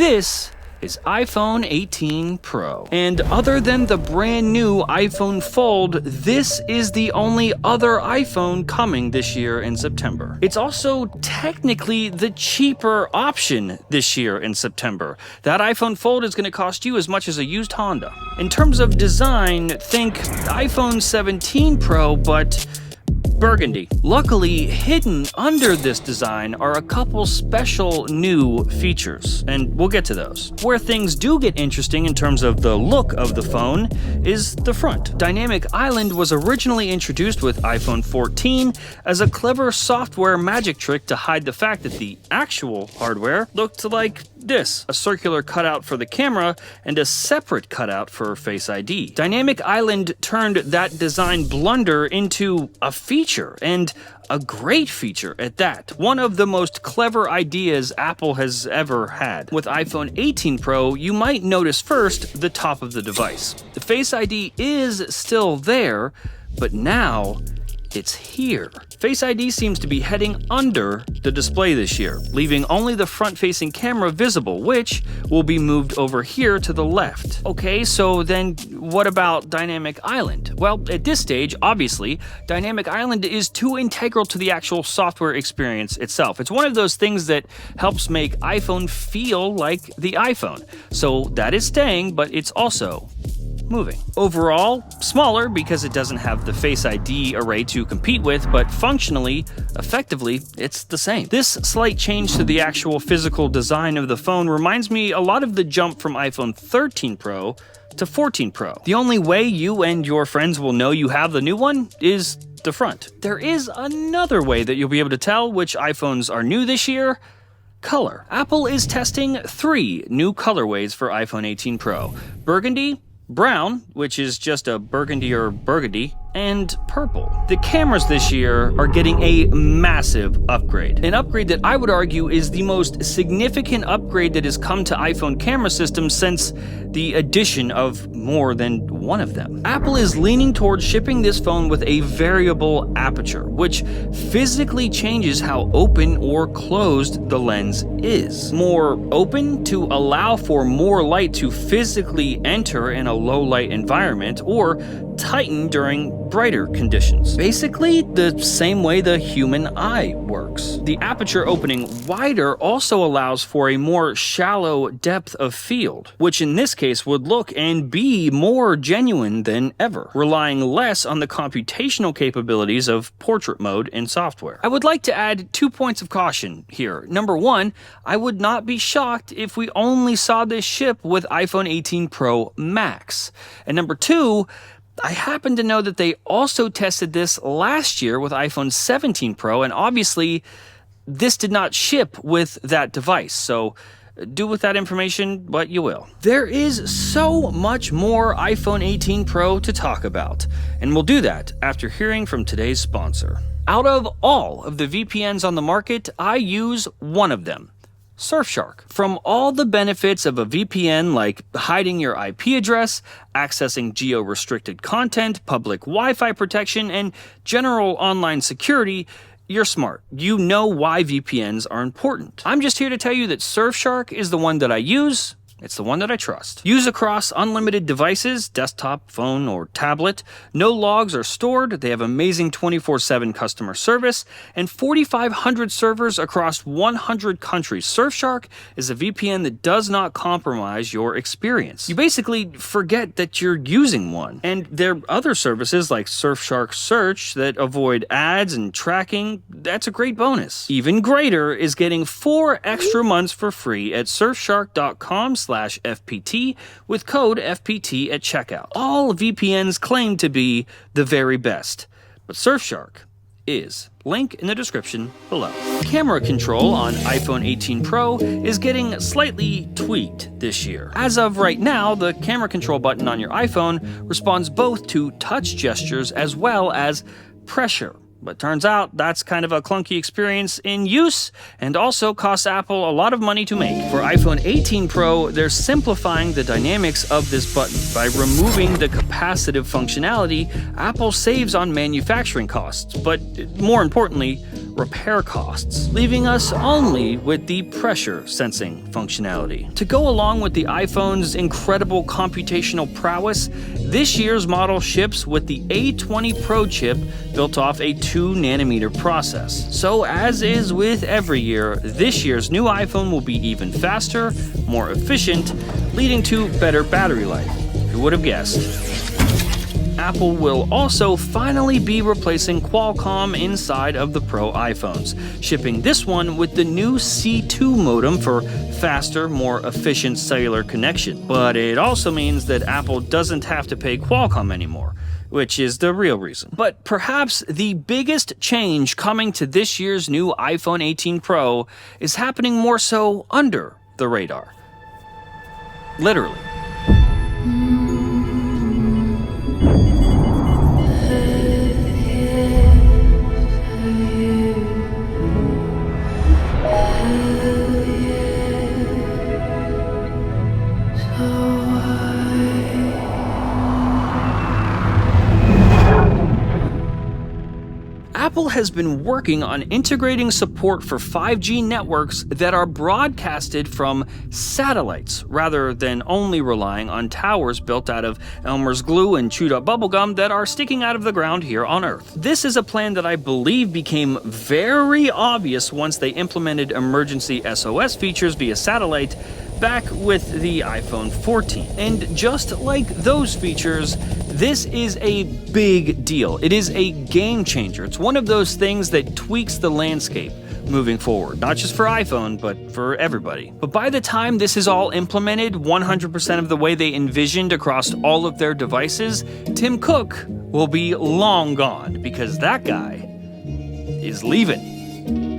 This is iPhone 18 Pro. And other than the brand new iPhone Fold, this is the only other iPhone coming this year in September. It's also technically the cheaper option this year in September. That iPhone Fold is going to cost you as much as a used Honda. In terms of design, think iPhone 17 Pro, but burgundy. Luckily, hidden under this design are a couple special new features, and we'll get to those. Where things do get interesting in terms of the look of the phone is the front. Dynamic Island was originally introduced with iPhone 14 as a clever software magic trick to hide the fact that the actual hardware looked like this: a circular cutout for the camera and a separate cutout for Face ID. Dynamic Island turned that design blunder into a feature, and a great feature at that. One of the most clever ideas Apple has ever had. With iPhone 18 Pro, you might notice first the top of the device. The Face ID is still there, but now it's here. Face ID seems to be heading under the display this year, leaving only the front-facing camera visible, which will be moved over here to the left. Okay, so then what about Dynamic Island? Well, at this stage, obviously, Dynamic Island is too integral to the actual software experience itself. It's one of those things that helps make iPhone feel like the iPhone. So that is staying, but it's also moving. Overall, smaller because it doesn't have the Face ID array to compete with, but functionally, effectively, it's the same. This slight change to the actual physical design of the phone reminds me a lot of the jump from iPhone 13 Pro to 14 Pro. The only way you and your friends will know you have the new one is the front. There is another way that you'll be able to tell which iPhones are new this year: color. Apple is testing 3 new colorways for iPhone 18 Pro: burgundy, brown, which is just a burgundy or burgundy, and purple. The cameras this year are getting a massive upgrade. An upgrade that I would argue is the most significant upgrade that has come to iPhone camera systems since the addition of more than one of them. Apple is leaning towards shipping this phone with a variable aperture, which physically changes how open or closed the lens is. More open to allow for more light to physically enter in a low light environment, or tighten during brighter conditions. Basically, the same way the human eye works. The aperture opening wider also allows for a more shallow depth of field, which in this case would look and be more genuine than ever, relying less on the computational capabilities of portrait mode in software. I would like to add 2 points of caution here. Number 1, I would not be shocked if we only saw this ship with iPhone 18 Pro Max. And number 2, I happen to know that they also tested this last year with iPhone 17 Pro, and obviously this did not ship with that device, so do with that information what you will. There is so much more iPhone 18 Pro to talk about, and we'll do that after hearing from today's sponsor. Out of all of the VPNs on the market, I use one of them: Surfshark. From all the benefits of a VPN, like hiding your IP address, accessing geo-restricted content, public Wi-Fi protection, and general online security, you're smart. You know why VPNs are important. I'm just here to tell you that Surfshark is the one that I use. It's the one that I trust. Use across unlimited devices, desktop, phone, or tablet. No logs are stored. They have amazing 24/7 customer service and 4,500 servers across 100 countries. Surfshark is a VPN that does not compromise your experience. You basically forget that you're using one. And there are other services like Surfshark Search that avoid ads and tracking. That's a great bonus. Even greater is getting 4 extra months for free at surfshark.com/FPT with code FPT at checkout. All VPNs claim to be the very best, but Surfshark is. Link in the description below. Camera control on iPhone 18 Pro is getting slightly tweaked this year. As of right now, the camera control button on your iPhone responds both to touch gestures as well as pressure. But turns out that's kind of a clunky experience in use and also costs Apple a lot of money to make. For iPhone 18 Pro, they're simplifying the dynamics of this button. By removing the capacitive functionality, Apple saves on manufacturing costs, but more importantly, repair costs, leaving us only with the pressure sensing functionality. To go along with the iPhone's incredible computational prowess, this year's model ships with the A20 Pro chip built off a 2nm process. So as is with every year, this year's new iPhone will be even faster, more efficient, leading to better battery life. Who would have guessed? Apple will also finally be replacing Qualcomm inside of the Pro iPhones, shipping this one with the new C2 modem for faster, more efficient cellular connection. But it also means that Apple doesn't have to pay Qualcomm anymore, which is the real reason. But perhaps the biggest change coming to this year's new iPhone 18 Pro is happening more so under the radar. Literally. Apple has been working on integrating support for 5G networks that are broadcasted from satellites, rather than only relying on towers built out of Elmer's glue and chewed up bubblegum that are sticking out of the ground here on Earth. This is a plan that I believe became very obvious once they implemented emergency SOS features via satellite back with the iPhone 14. And just like those features, this is a big deal. It is a game changer. It's one of those things that tweaks the landscape moving forward, not just for iPhone, but for everybody. But by the time this is all implemented 100% of the way they envisioned across all of their devices, Tim Cook will be long gone, because that guy is leaving.